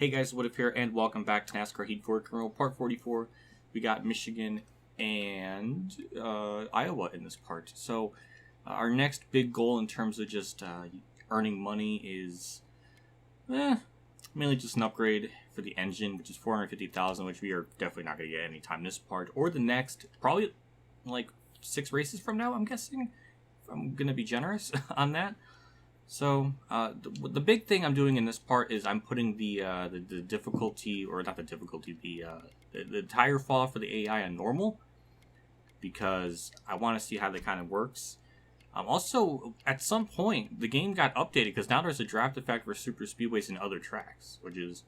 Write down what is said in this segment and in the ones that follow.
Hey guys, What If here, and welcome back to NASCAR Heat 4 Colonel Part 44. We got Michigan and Iowa in this part. So our next big goal in terms of just earning money is mainly just an upgrade for the engine, which is $450,000, which we are definitely not going to get anytime this part or the next. Probably like 6 races from now, I'm guessing. I'm going to be generous on that. So, the big thing I'm doing in this part is I'm putting the difficulty, or not the difficulty, the tire fall for the AI on normal, because I want to see how that kind of works. Also, at some point, the game got updated, because now there's a draft effect for super speedways and other tracks, which is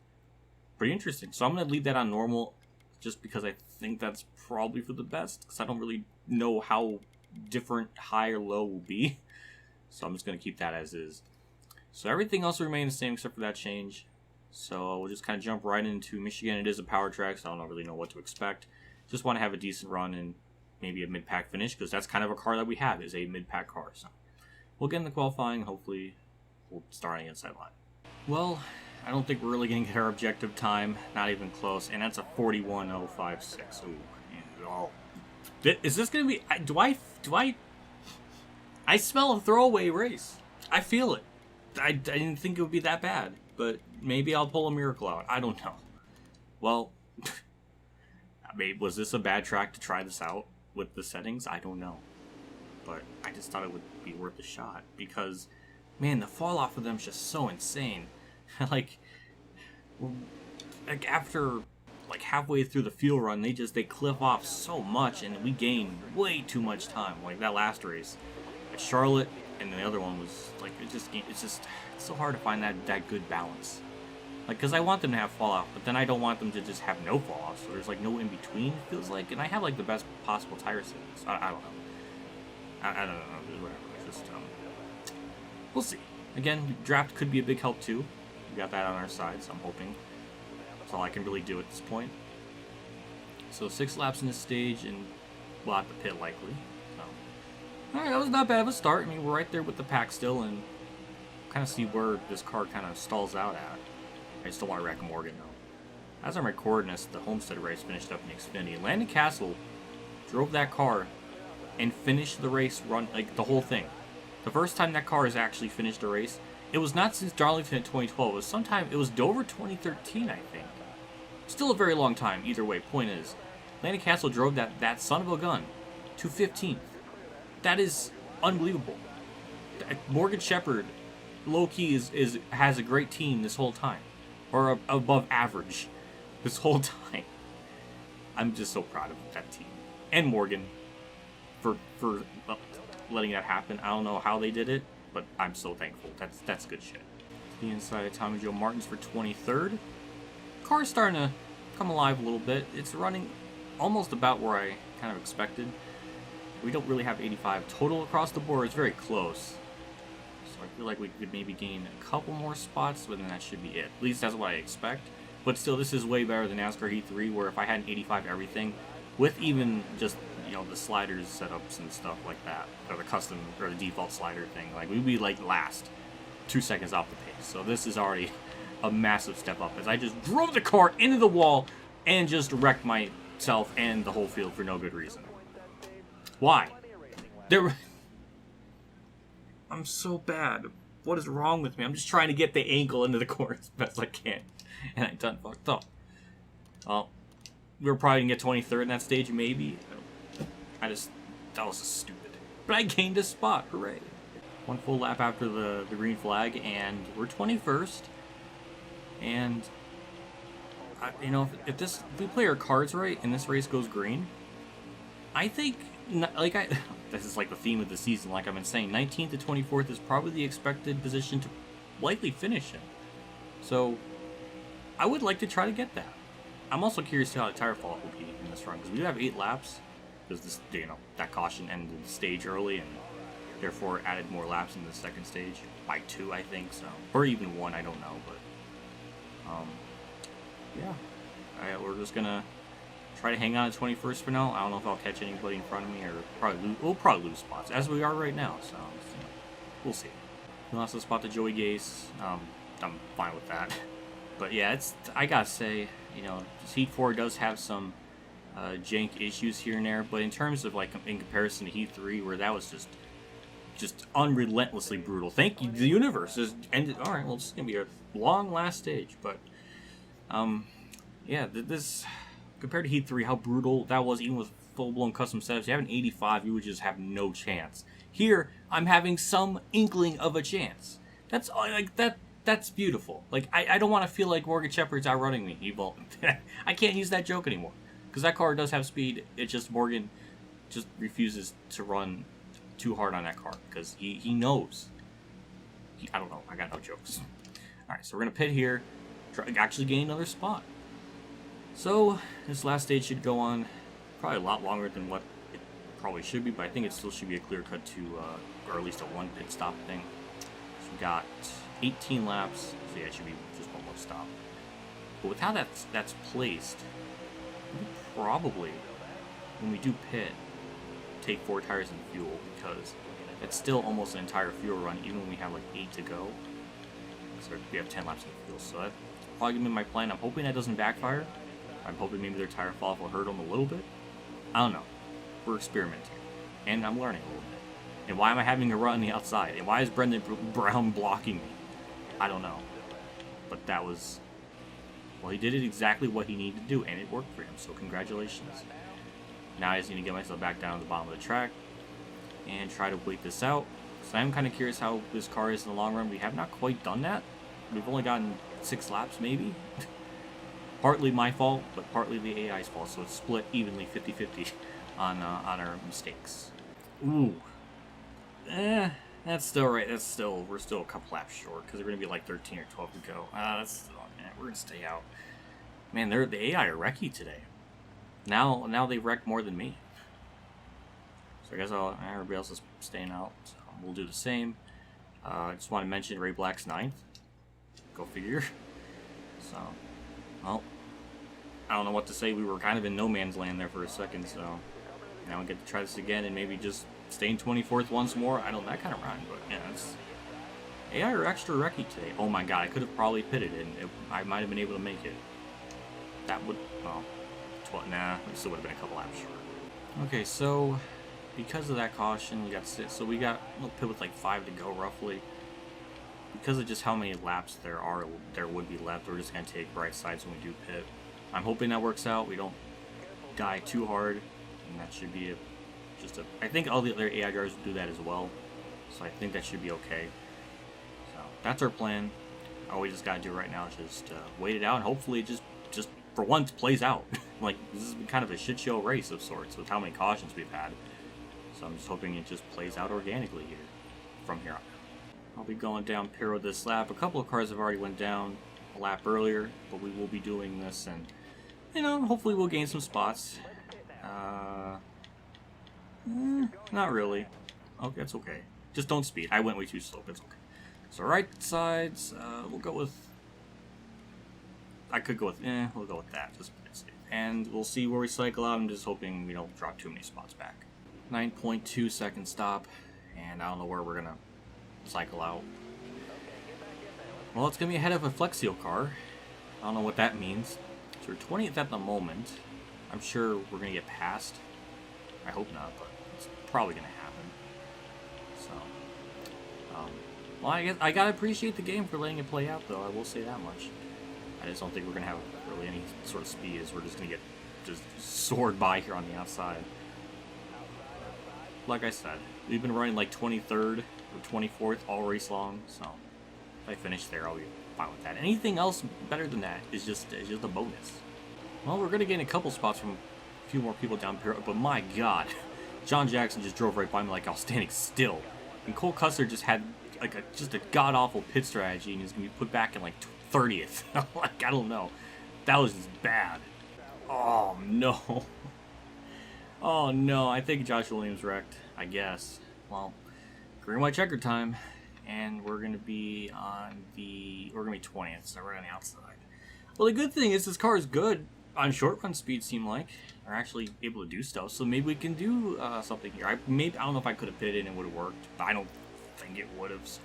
pretty interesting. So I'm going to leave that on normal, just because I think that's probably for the best, because I don't really know how different high or low will be. So I'm just going to keep that as is. So everything else will remain the same except for that change. So we'll just kind of jump right into Michigan. It is a power track, so I don't really know what to expect. Just want to have a decent run and maybe a mid-pack finish, because that's kind of a car that we have, is a mid-pack car. So we'll get in the qualifying. Hopefully we'll start on the inside line. Well, I don't think we're really going to get our objective time. Not even close. And that's a 41.056. Ooh. Oh. Is this going to be... Do I smell a throwaway race. I feel it. I didn't think it would be that bad, but maybe I'll pull a miracle out. I don't know. Well, was this a bad track to try this out with the settings? I don't know. But I just thought it would be worth a shot because, man, the fall off of them is just so insane. like after like halfway through the fuel run, they cliff off so much, and we gain way too much time. Like that last race. Charlotte, and the other one was like it's so hard to find that good balance, like, because I want them to have fall off, but then I don't want them to just have no fall off, so there's like no in between, it feels like, and I have like the best possible tire settings. I don't know. I don't know, whatever. It's just we'll see. Again, draft could be a big help too. We got that on our side, so I'm hoping that's all I can really do at this point. So 6 laps in this stage, and we'll have to pit likely. Alright, that was not bad of a start. I mean, we're right there with the pack still, and kind of see where this car kind of stalls out at. I just don't want to wreck Morgan, though. As I'm recording this, the Homestead race finished up in Xfinity. Landon Castle drove that car and finished the race run, like, the whole thing. The first time that car has actually finished a race, it was not since Darlington in 2012. It was Dover 2013, I think. Still a very long time, either way. Point is, Landon Castle drove that son of a gun to 15th. That is unbelievable. Morgan Shepherd, low-key, has a great team this whole time. Or above average this whole time. I'm just so proud of that team. And Morgan for letting that happen. I don't know how they did it, but I'm so thankful. That's good shit. The inside of Tommy Joe Martin's for 23rd. Car's starting to come alive a little bit. It's running almost about where I kind of expected. We don't really have 85 total across the board. It's very close. So I feel like we could maybe gain a couple more spots, but then that should be it. At least that's what I expect. But still, this is way better than NASCAR Heat 3, where if I had an 85 everything, with even just, the sliders setups and stuff like that, or the custom, or the default slider thing, like, we'd be, like, last 2 seconds off the pace. So this is already a massive step up, as I just drove the car into the wall and just wrecked myself and the whole field for no good reason. Why? I'm so bad. What is wrong with me? I'm just trying to get the angle into the corner as best I can. And I done fucked up. Well, we were probably going to get 23rd in that stage, maybe. That was just stupid. But I gained a spot. Hooray. One full lap after the green flag, and we're 21st. And, if we play our cards right and this race goes green, I think... this is like the theme of the season, like I've been saying, 19th to 24th is probably the expected position to likely finish in. So, I would like to try to get that. I'm also curious to how the tire fall will be in this run, because we do have 8 laps, because this, that caution ended the stage early, and therefore added more laps in the second stage, by 2, I think, so, or even 1, I don't know, but, yeah, we're just gonna try to hang on to 21st for now. I don't know if I'll catch anybody in front of me, or we'll probably lose spots, as we are right now, so we'll see. We lost a spot to Joey Gase. I'm fine with that. But yeah, I gotta say, you know, Heat 4 does have some jank issues here and there, but in terms of like in comparison to Heat 3, where that was just unrelentlessly brutal. Thank you, the universe has ended. All right, well, it's gonna be a long last stage, but yeah, this compared to Heat 3, how brutal that was, even with full-blown custom setups. You have an 85, you would just have no chance. Here, I'm having some inkling of a chance. That's like that. That's beautiful. Like, I don't want to feel like Morgan Shepherd's outrunning me. He won't. I can't use that joke anymore. Because that car does have speed. It's just Morgan just refuses to run too hard on that car. Because he knows. I don't know. I got no jokes. Alright, so we're going to pit here. Actually gain another spot. So, this last stage should go on probably a lot longer than what it probably should be. But I think it still should be a clear cut to, or at least a one pit stop thing. So we got 18 laps, so yeah, it should be just one more stop. But with how that's placed, we probably, when we do pit, take 4 tires in fuel, because it's still almost an entire fuel run, even when we have like 8 to go. So we have 10 laps in fuel, so that's probably gonna be my plan. I'm hoping that doesn't backfire. I'm hoping maybe their tire fall off will hurt them a little bit. I don't know. We're experimenting, and I'm learning a little bit. And why am I having to run on the outside? And why is Brendan Brown blocking me? I don't know. But that was... Well, he did it exactly what he needed to do, and it worked for him, so congratulations. Now I just need to get myself back down to the bottom of the track and try to wait this out. So I'm kind of curious how this car is in the long run. We have not quite done that. We've only gotten 6 laps, maybe. Partly my fault, but partly the AI's fault, so it's split evenly 50-50 on our mistakes. Ooh. That's still right. We're still a couple laps short, because we're going to be like 13 or 12 to go. We're going to stay out. Man, the AI are wrecky today. Now they wreck more than me. So I guess everybody else is staying out. So we'll do the same. I just want to mention Ray Black's 9th. Go figure. So, well, I don't know what to say. We were kind of in no man's land there for a second, so now we get to try this again and maybe just stay in 24th once more. I don't know, that kind of rhyme, but yeah, it's... AI are extra wrecky today. Oh my god, I could have probably pitted it, and I might have been able to make it. That would... well, nah, it still would have been a couple laps short. Okay, so because of that caution, we got 6. So we got a pit with like 5 to go, roughly. Because of just how many laps there would be left, we're just going to take right sides when we do pit. I'm hoping that works out. We don't die too hard, and that should be I think all the other AI drivers will do that as well, so I think that should be okay. So that's our plan. All we just gotta do right now is just wait it out, and hopefully it just for once plays out. Like, this has been kind of a shit show race of sorts with how many cautions we've had. So I'm just hoping it just plays out organically here from here on. I'll be going down Piro this lap. A couple of cars have already went down a lap earlier, but we will be doing this, and you know, hopefully we'll gain some spots. Not really. Okay, that's okay. Just don't speed. I went way too slow, but it's okay. So right sides, we'll go with... I could go with... we'll go with that. Just play it safe. And we'll see where we cycle out. I'm just hoping we don't drop too many spots back. 9.2 second stop, and I don't know where we're going to cycle out. Well, it's going to be ahead of a Flexio car. I don't know what that means. So we're 20th at the moment. I'm sure we're going to get passed. I hope not, but it's probably going to happen. So, well, I guess I got to appreciate the game for letting it play out, though. I will say that much. I just don't think we're going to have really any sort of speed, as we're just going to get just soared by here on the outside. Like I said, we've been running like 23rd or 24th all race long, so if I finish there, I'll be fine with that. Anything else better than that is just a bonus. Well, we're going to gain a couple spots from a few more people down here, but my god, John Jackson just drove right by me like I was standing still. And Cole Custer just had like just a god-awful pit strategy, and he's going to be put back in like 30th. Like, I don't know. That was just bad. Oh, no. Oh, no. I think Josh Williams wrecked, I guess. Well, green, white, checker time. And we're going to be on the... We're going to be 20th, so we're on the outside. Well, the good thing is this car is good on short run speed, seem like. We're actually able to do stuff, so maybe we can do something here. I don't know if I could have pitted and it would have worked, but I don't think it would have. So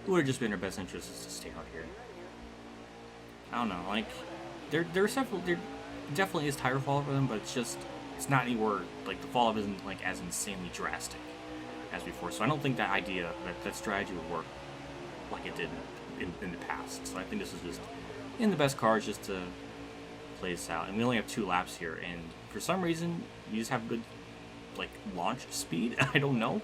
it would have just been in our best interest to stay out here. I don't know, like, there definitely is tire fall for them, but it's not anywhere, like, the fall off isn't, like, as insanely drastic as before. So I don't think that idea, that strategy would work like it did in the past. So I think this is just in the best cars just to play this out. And we only have 2 laps here, and for some reason, you just have good, like, launch speed. I don't know.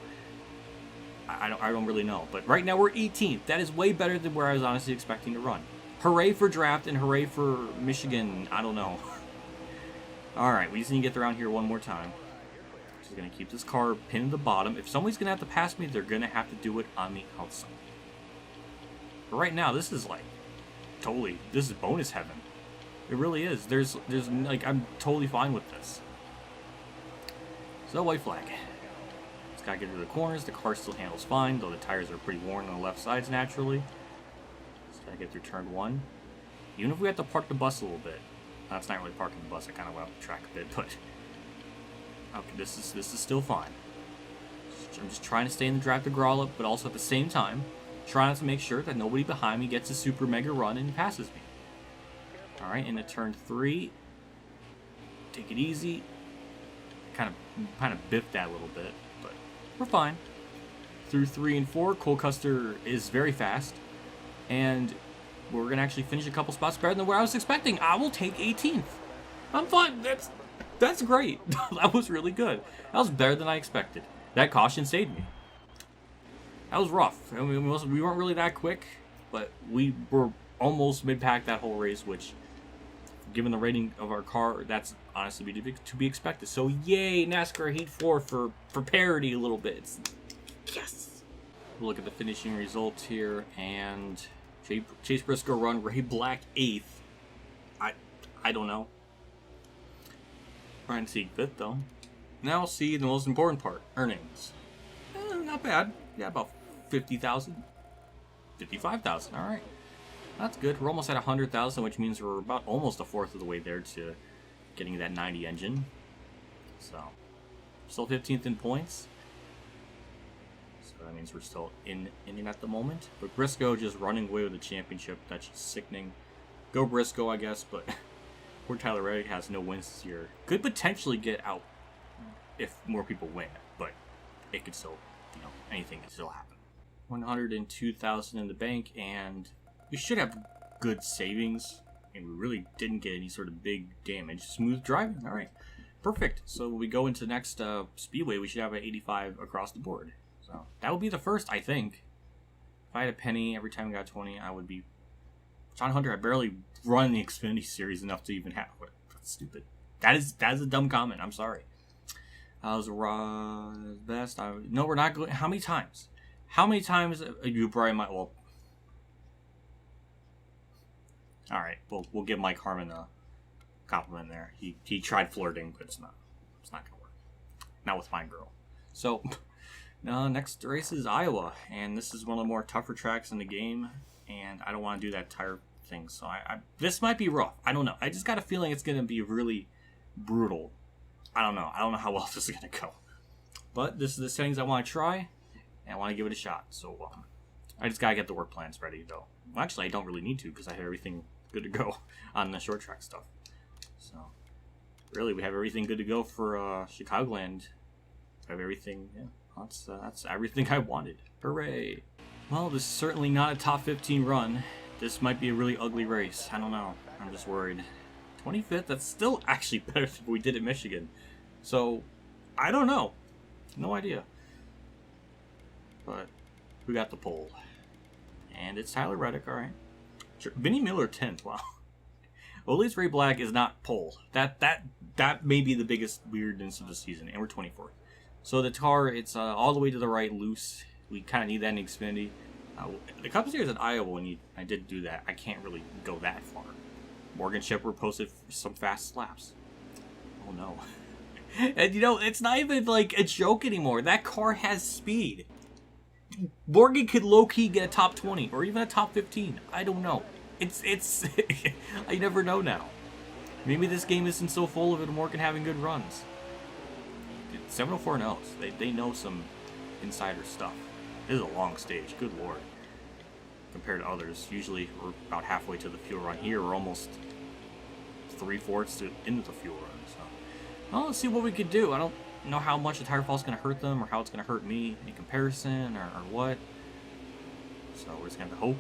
I don't really know. But right now we're 18th. That is way better than where I was honestly expecting to run. Hooray for draft and hooray for Michigan. I don't know. Alright, we just need to get around here one more time. Just going to keep this car pinned to the bottom. If somebody's going to have to pass me, they're going to have to do it on the outside. But right now, this is like, totally, this is bonus heaven. It really is. There's like, I'm totally fine with this. So, white flag. Just gotta get through the corners. The car still handles fine, though the tires are pretty worn on the left sides naturally. Just gotta get through turn 1. Even if we have to park the bus a little bit. That's not really parking the bus, I kind of went off the track a bit, but... Okay, this is still fine. I'm just trying to stay in the drive to Grollup, but also at the same time, trying to make sure that nobody behind me gets a super mega run and passes me. Alright, into turn 3. Take it easy. Kind of biffed that a little bit, but we're fine. Through 3 and 4, Cole Custer is very fast, and we're gonna actually finish a couple spots better than where I was expecting. I will take 18th. I'm fine. That's great. That was really good. That was better than I expected. That caution saved me. That was rough. I mean, we weren't really that quick, but we were almost mid-pack that whole race, which, given the rating of our car, that's honestly to be expected. So yay, NASCAR Heat 4 for parity a little bit. Yes! We'll look at the finishing results here, and Chase Briscoe run, Ray Black 8th. I don't know. Ryan Sieg 5th, though. Now we'll see the most important part, earnings. Not bad. Yeah, about 50,000. 55,000, alright. That's good. We're almost at 100,000, which means we're about almost a fourth of the way there to getting that 90 engine. So, still 15th in points. So that means we're still in it at the moment. But Briscoe just running away with the championship. That's just sickening. Go Briscoe, I guess, but poor Tyler Reddick has no wins this year. Could potentially get out if more people win, but it could still, anything could still happen. 102,000 in the bank, and we should have good savings, and we really didn't get any sort of big damage. Smooth driving, all right, perfect. So when we go into next speedway, we should have an 85 across the board. So that would be the first, I think. If I had a penny every time we got 20, I would be John Hunter. I barely run the Xfinity series enough to even have. That's stupid. That is a dumb comment. I'm sorry. I was best. No, we're not going. How many times? How many times you probably might? Well, all right. We'll give Mike Harmon a compliment there. He tried flirting, but it's not gonna work. Not with my girl. So, next race is Iowa, and this is one of the more tougher tracks in the game, and I don't want to do that tire thing. So this might be rough. I don't know. I just got a feeling it's gonna be really brutal. I don't know how well this is gonna go, but this is the settings I want to try, and I want to give it a shot. So I just gotta get the work plans ready, though. Well, actually, I don't really need to because I have everything good to go on the short track stuff. So really, we have everything good to go for Chicagoland. I have everything. Yeah, that's everything I wanted. Hooray! Well, this is certainly not a top 15 run. This might be a really ugly race. I don't know. I'm just worried. 25th, that's still actually better than we did at Michigan. So, I don't know. No idea. But, we got the pole. And it's Tyler Reddick, alright. Sure. Vinnie Miller 10th, wow. Well, at least Ray Black is not pole. That may be the biggest weirdness of the season, and we're 24th. So the car, it's all the way to the right, loose. We kind of need that in Xfinity. The Cup Series at Iowa, when I did do that, I can't really go that far. Morgan Shepherd posted some fast laps. Oh no. And it's not even like a joke anymore. That car has speed. Morgan could low-key get a top 20 or even a top 15. I don't know. It's I never know now. Maybe this game isn't so full of it and Morgan having good runs. 704 knows. They know some insider stuff. This is a long stage. Good lord. compared to others. Usually we're about halfway to the fuel run. Here we're almost 3/4 into the fuel run. So, well, let's see what we could do. I don't know how much a tire fall is going to hurt them or how it's going to hurt me in comparison or what. So we're just going to have to hope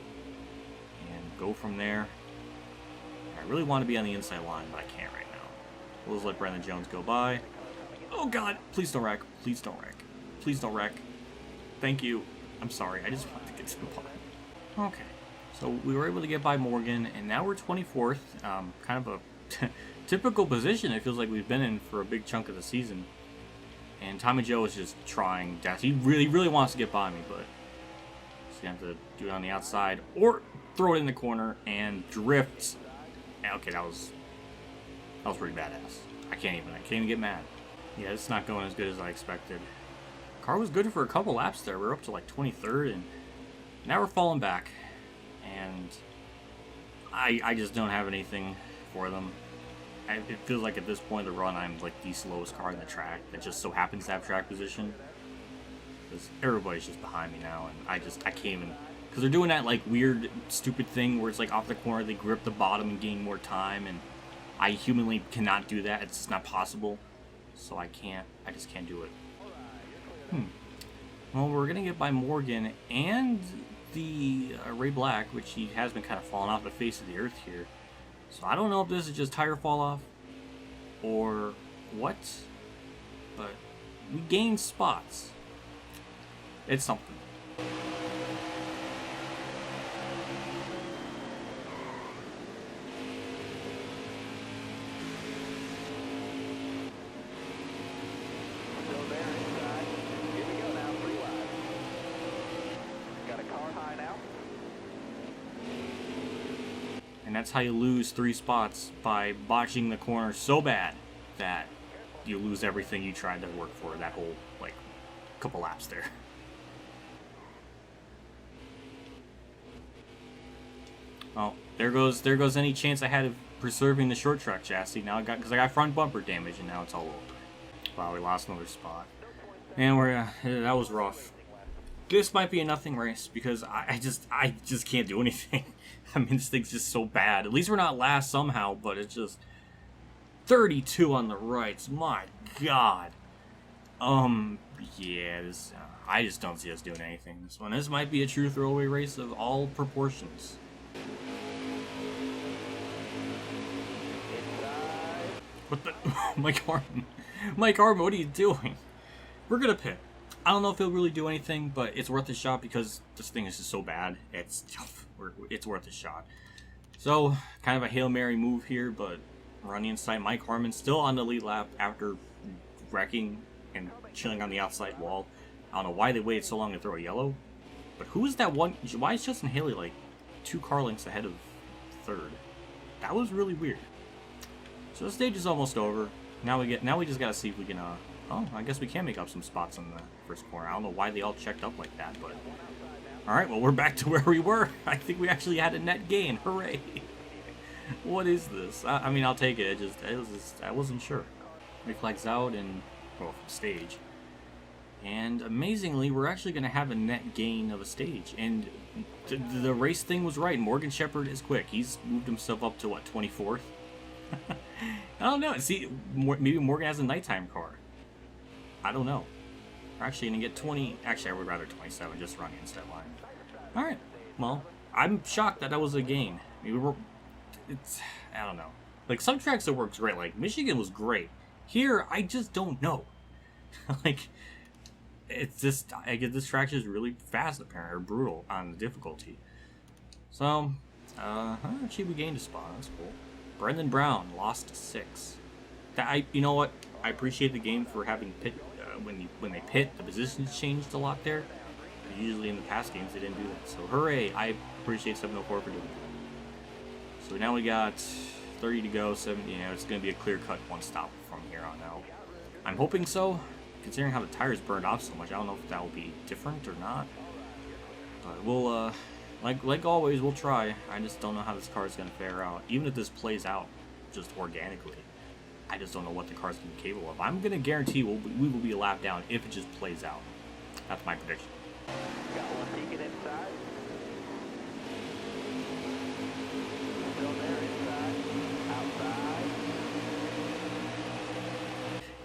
and go from there. I really want to be on the inside line, but I can't right now. We'll just let Brandon Jones go by. Oh God! Please don't wreck. Please don't wreck. Please don't wreck. Thank you. I'm sorry. I just wanted to get to the bottom. Okay. So we were able to get by Morgan, and now we're 24th. Kind of a typical position it feels like we've been in for a big chunk of the season. And Tommy Joe is just trying death. He really wants to get by me, but he's going to have to do it on the outside or throw it in the corner and drift. Okay, that was pretty badass. I can't even get mad. Yeah, it's not going as good as I expected. Car was good for a couple laps there. We're up to like 23rd, and now we're falling back. And I just don't have anything for them. It feels like at this point of the run, I'm like the slowest car in the track that just so happens to have track position. Because everybody's just behind me now, and I can't even. Because they're doing that like weird, stupid thing where it's like off the corner, they grip the bottom and gain more time, and I humanly cannot do that. It's just not possible. So I just can't do it. Well, we're gonna get by Morgan and the Ray Black, which he has been kind of falling off the face of the earth here. So I don't know if this is just tire fall off or what, but we gained spots. It's something. And that's how you lose 3 spots, by botching the corner so bad that you lose everything you tried to work for that whole, like, couple laps there. Oh, there goes any chance I had of preserving the short track chassis. Now because I got front bumper damage, and now it's all over. Wow, we lost another spot. And that was rough. This might be a nothing race because I just can't do anything. I mean, this thing's just so bad. At least we're not last somehow, but it's just 32 on the rights. My God. Yeah, I just don't see us doing anything this one. This might be a true throwaway race of all proportions. What the? Mike Harmon, what are you doing? We're gonna pit. I don't know if he'll really do anything, but it's worth a shot because this thing is just so bad. It's worth a shot. So, kind of a Hail Mary move here, but running inside. Mike Harmon still on the lead lap after wrecking and chilling on the outside wall. I don't know why they waited so long to throw a yellow, but who is that one? Why is Justin Haley like 2 car lengths ahead of third? That was really weird. So the stage is almost over. Now we just gotta see if we can oh, I guess we can make up some spots on the first corner. I don't know why they all checked up like that, but alright, well, we're back to where we were. I think we actually had a net gain. Hooray. What is this? I mean, I'll take it. I wasn't sure. Reflects out and, well, stage. And amazingly, we're actually going to have a net gain of a stage. And the race thing was right. Morgan Shepherd is quick. He's moved himself up to, what, 24th? I don't know. See, maybe Morgan has a nighttime car. I don't know. We're actually going to get 20. Actually, I would rather 27, just running instead line. Alright. Well, I'm shocked that was a gain. I mean, I don't know. Like, some tracks it works great. Like, Michigan was great. Here, I just don't know. Like, it's just, I get this track is really fast, apparently, or brutal on the difficulty. So, actually, we gained a spot. That's cool. Brendan Brown lost 6. You know what? I appreciate the game for having pit. When they pit, the positions changed a lot there. Usually in the past games, they didn't do that. So, hooray! I appreciate 704 for doing that. So now we got 30 to go. 70. You know, it's going to be a clear-cut one stop from here on out. I'm hoping so. Considering how the tires burned off so much, I don't know if that will be different or not. But we'll, like always, we'll try. I just don't know how this car is going to fare out. Even if this plays out just organically, I just don't know what the car's going to be capable of. I'm going to guarantee we will be a lap down if it just plays out. That's my prediction. Got one peeking inside.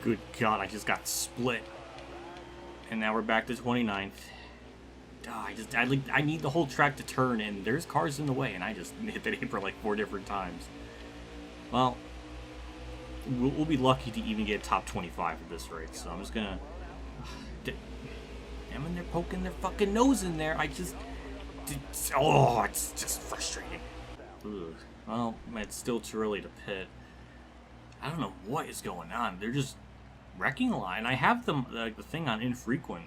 Good God, I just got split. And now we're back to 29th. I need the whole track to turn, and there's cars in the way, and I just hit that apron like 4 different times. Well, we'll be lucky to even get top 25 at this rate, so I'm just gonna... Damn, and they're poking their fucking nose in there. Oh, it's just frustrating. Ugh. Well, it's still too early to pit. I don't know what is going on. They're just wrecking a lot, and I have them the thing on infrequent,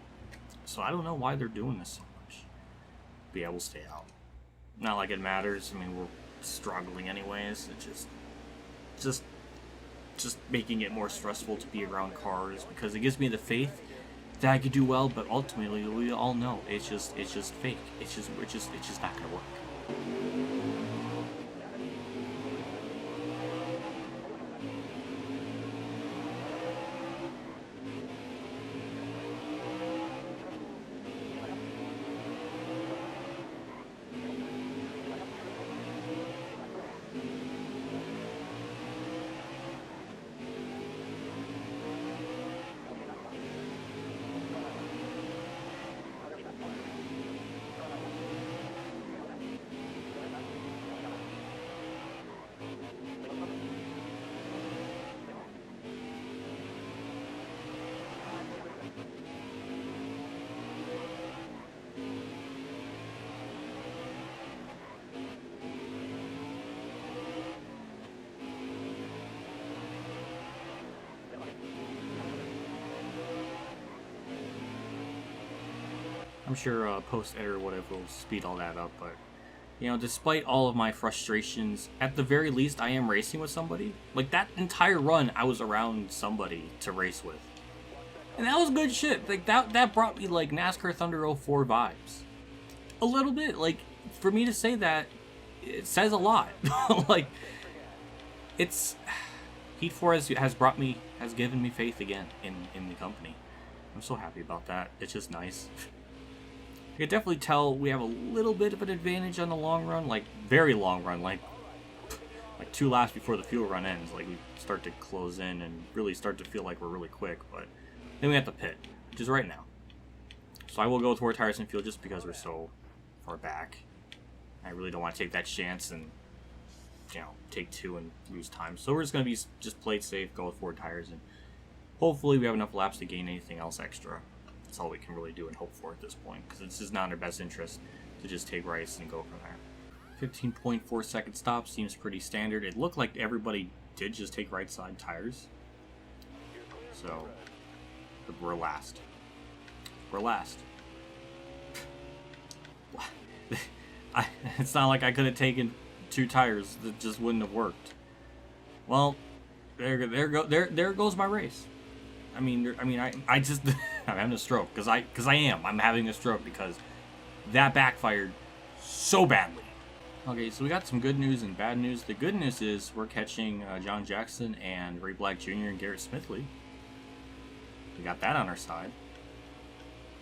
so I don't know why they're doing this so much. But yeah, we'll stay out. Not like it matters. I mean, we're struggling anyways. It's just making it more stressful to be around cars, because it gives me the faith that I could do well, but ultimately we all know it's just fake. It's just not gonna work. I'm sure post-edit or whatever will speed all that up, but, you know, despite all of my frustrations, at the very least, I am racing with somebody. Like, that entire run, I was around somebody to race with. And that was good shit. Like, that brought me, like, NASCAR Thunder 04 vibes. A little bit. Like, for me to say that, it says a lot. Like, it's... Heat 4 has given me faith again in the company. I'm so happy about that. It's just nice. You can definitely tell we have a little bit of an advantage on the long run, like very long run, like 2 laps before the fuel run ends. Like we start to close in and really start to feel like we're really quick, but then we have to pit, which is right now. So I will go with WhatiFRacing fuel just because we're so far back. I really don't want to take that chance and, you know, take 2 and lose time. So we're just going to be just play it safe, go with 4 tires, and hopefully we have enough laps to gain anything else extra. That's all we can really do and hope for at this point, because it's just not in our best interest to just take rights and go from there. 15.4 second stop seems pretty standard. It looked like everybody did just take right side tires. So, we're last. We're last. It's not like I could have taken 2 tires that just wouldn't have worked. Well, there goes my race. I just I'm having a stroke because I'm having a stroke because that backfired so badly. Okay, so we got some good news and bad news. The good news is we're catching John Jackson and Ray Black Jr. and Garrett Smithley. We got that on our side.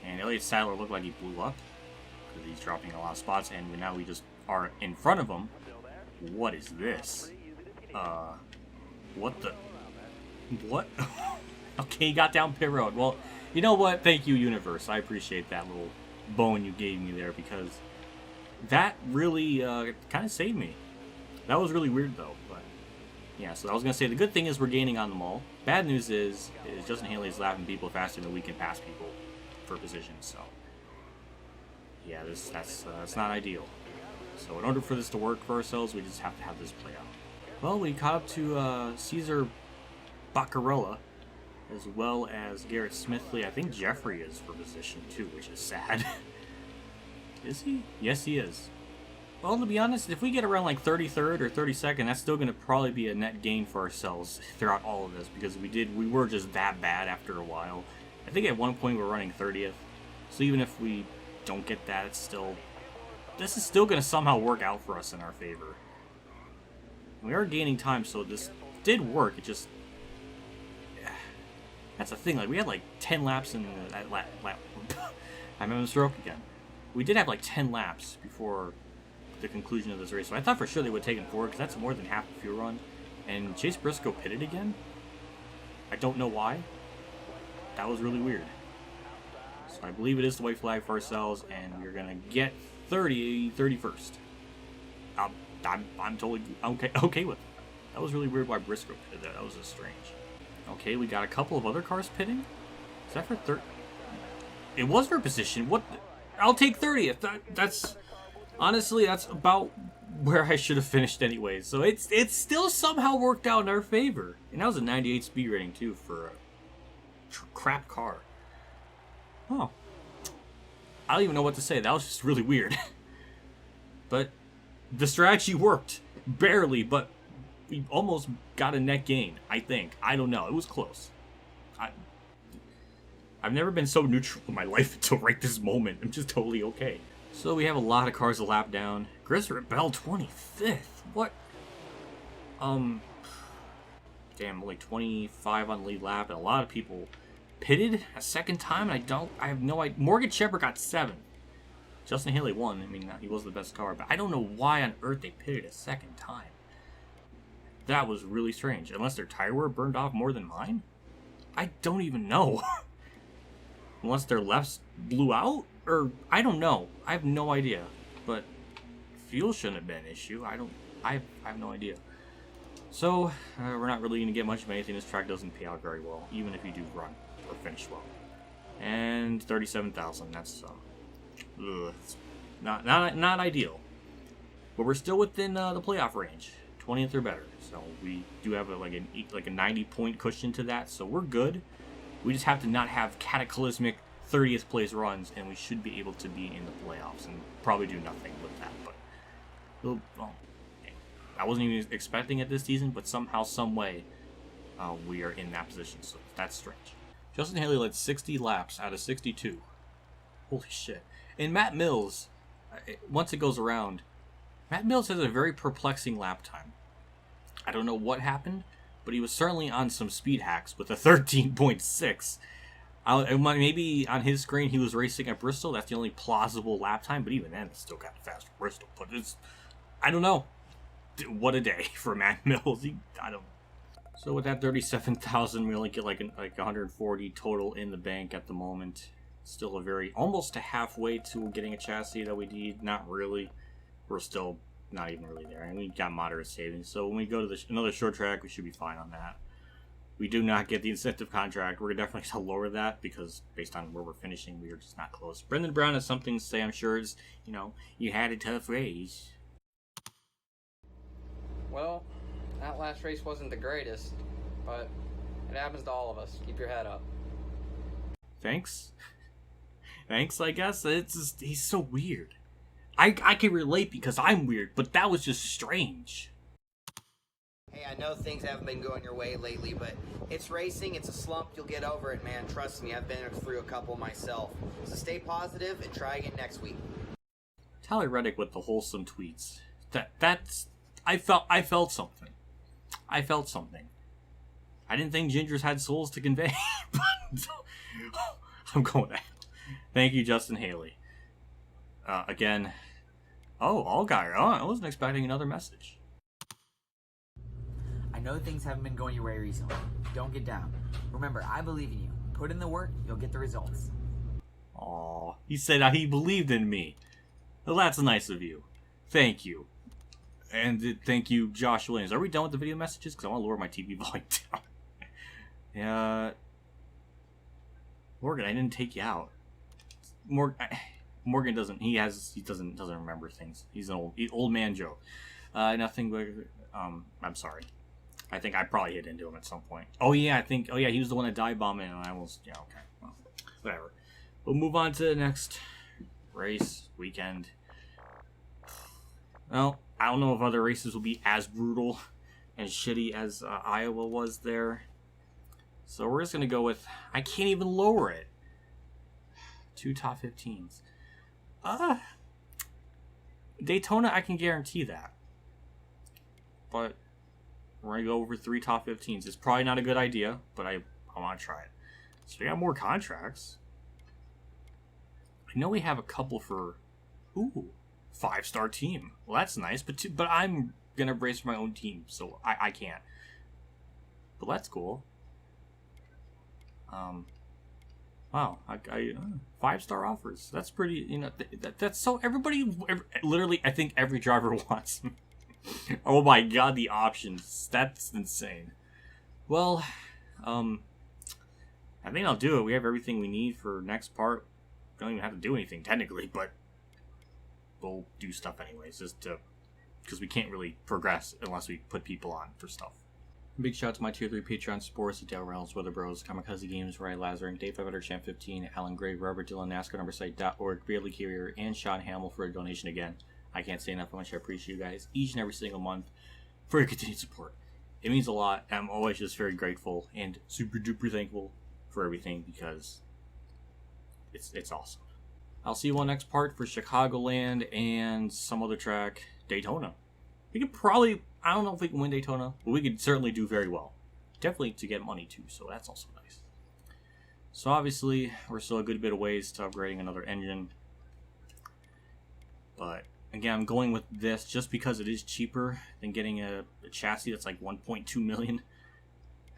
And Elliott Sadler looked like he blew up because he's dropping a lot of spots, and now we just are in front of him. What is this? What the? What? Okay, he got down pit road. Well, you know what? Thank you, Universe. I appreciate that little bone you gave me there, because that really kind of saved me. That was really weird, though. But yeah, so I was going to say, the good thing is we're gaining on them all. Bad news is Justin Haley's lapping people faster than we can pass people for position. So yeah, that's not ideal. So in order for this to work for ourselves, we just have to have this play out. Well, we caught up to Caesar Baccarella, as well as Garrett Smithley. I think Jeffrey is for position too, which is sad. Is he? Yes, he is. Well, to be honest, if we get around like 33rd or 32nd, that's still going to probably be a net gain for ourselves throughout all of this, because we were just that bad after a while. I think at one point we're running 30th, so even if we don't get that, this is still going to somehow work out for us in our favor. We are gaining time, so this did work. It just... That's the thing, like, we had like 10 laps in that lap. I'm having a stroke again. We did have like 10 laps before the conclusion of this race, so I thought for sure they would have taken 4, because that's more than half the fuel run. And Chase Briscoe pitted again? I don't know why. That was really weird. So I believe it is the white flag for ourselves, and we're gonna get 31st. I'm totally okay with it. That was really weird why Briscoe pitted that. That was just strange. Okay, we got a couple of other cars pitting. Is that for third? It was for position. What? I'll take 30th. That's honestly, that's about where I should have finished anyway. So it's still somehow worked out in our favor. And that was a 98 speed rating too for a crap car. Oh, I don't even know what to say. That was just really weird. But the strategy worked barely, but we almost got a net gain. I think. I don't know. It was close. I've never been so neutral in my life until right this moment. I'm just totally okay. So we have a lot of cars to lap down. Grisser Bell 25th. What? Damn, only 25 on the lead lap, and a lot of people pitted a second time. I have no idea. Morgan Shepard got 7. Justin Haley won. I mean, he was the best car, but I don't know why on earth they pitted a second time. That was really strange. Unless their tire wear burned off more than mine? I don't even know. Unless their lefts blew out? Or, I don't know. I have no idea. But fuel shouldn't have been an issue. I have no idea. So, we're not really going to get much of anything. This track doesn't pay out very well, even if you do run or finish well. And 37,000. That's not ideal. But we're still within the playoff range, 20th or better. So we do have like a 90-point cushion to that. So we're good. We just have to not have cataclysmic 30th place runs, and we should be able to be in the playoffs and probably do nothing with that. But well, I wasn't even expecting it this season, but somehow, some way, we are in that position. So that's strange. Justin Haley led 60 laps out of 62. Holy shit. And Matt Mills, once it goes around, Matt Mills has a very perplexing lap time. I don't know what happened, but he was certainly on some speed hacks with a 13.6. Maybe on his screen he was racing at Bristol. That's the only plausible lap time, but even then it's still kind of fast for Bristol. But I don't know. What a day for Matt Mills. I don't. So with that 37,000, we only get like 140 total in the bank at the moment. Still almost to halfway to getting a chassis that we need. Not really. We're still not even really there, and we got moderate savings. So when we go to another short track, we should be fine on that. We do not get the incentive contract. We're definitely going to lower that because based on where we're finishing, we are just not close. Brendan Brown has something to say. I'm sure is, you had a tough race. Well, that last race wasn't the greatest, but it happens to all of us. Keep your head up. Thanks, I guess. He's so weird. I can relate because I'm weird, but that was just strange. Hey, I know things haven't been going your way lately, but it's racing, it's a slump, you'll get over it, man. Trust me, I've been through a couple myself. So stay positive and try again next week. Tyler Reddick with the wholesome tweets. I felt something. I didn't think gingers had souls to convey, but I'm going to. Thank you, Justin Haley. Again. Oh, all guy. Oh, I wasn't expecting another message. I know things haven't been going your way recently. Don't get down. Remember, I believe in you. Put in the work, you'll get the results. Aw, he said he believed in me. Well, that's nice of you. Thank you. And thank you, Josh Williams. Are we done with the video messages? Because I want to lower my TV volume down. Yeah. Morgan, I didn't take you out. Morgan doesn't. He doesn't remember things. He's an old man Joe. Nothing but. I'm sorry. I think I probably hit into him at some point. Oh yeah, he was the one that dive bombed and I almost. Yeah, okay. Well, whatever. We'll move on to the next race weekend. Well, I don't know if other races will be as brutal and shitty as Iowa was there. So we're just gonna go with. I can't even lower it. 2 top 15s. Daytona, I can guarantee that. But we're going to go over 3 top 15s. It's probably not a good idea, but I want to try it. So we got more contracts. I know we have a couple for... Ooh, 5-star team. Well, that's nice, but I'm going to race for my own team, so I can't. But that's cool. Wow, 5-star offers. That's pretty, that's so literally, I think every driver wants them. Oh my god, the options. That's insane. Well, I think I'll do it. We have everything we need for next part. We don't even have to do anything technically, but we'll do stuff anyways, because we can't really progress unless we put people on for stuff. Big shout out to my Tier 3 Patreon supporters, Dale Reynolds, Weather Bros, KamikazeGames, Ronnie Lazzarine, Dave Evander, Champ 15, Alan Gray, Robert Dillon, NASCAR Bailey Carrier, and Shawn Hammel for a donation again. I can't say enough how much I appreciate you guys each and every single month for your continued support. It means a lot. I'm always just very grateful and super duper thankful for everything because it's awesome. I'll see you on next part for Chicagoland and some other track, Daytona. We could probably, I don't know if we can win Daytona, but we could certainly do very well. Definitely to get money too, so that's also nice. So obviously, we're still a good bit of ways to upgrading another engine. But again, I'm going with this just because it is cheaper than getting a chassis that's like 1.2 million.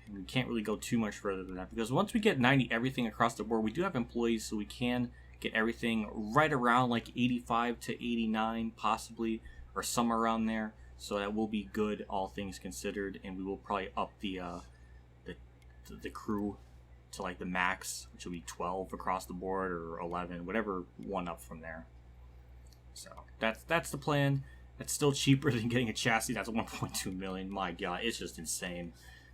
And we can't really go too much further than that because once we get 90 everything across the board, we do have employees, so we can get everything right around like 85 to 89 possibly, or somewhere around there. So that will be good, all things considered, and we will probably up the crew to like the max, which will be 12 across the board or 11, whatever one up from there. So that's the plan. That's still cheaper than getting a chassis that's 1.2 million. My God, it's just insane.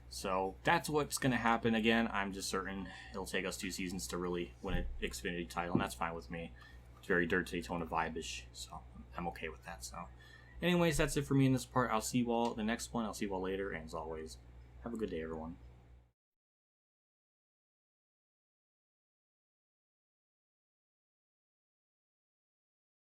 So that's what's going to happen. Again, I'm just certain it'll take us 2 seasons to really win an Xfinity title, and that's fine with me. It's very Dirt Daytona vibe-ish, so I'm okay with that. So anyways, that's it for me in this part. I'll see you all the next one. I'll see you all later, and as always, have a good day, everyone.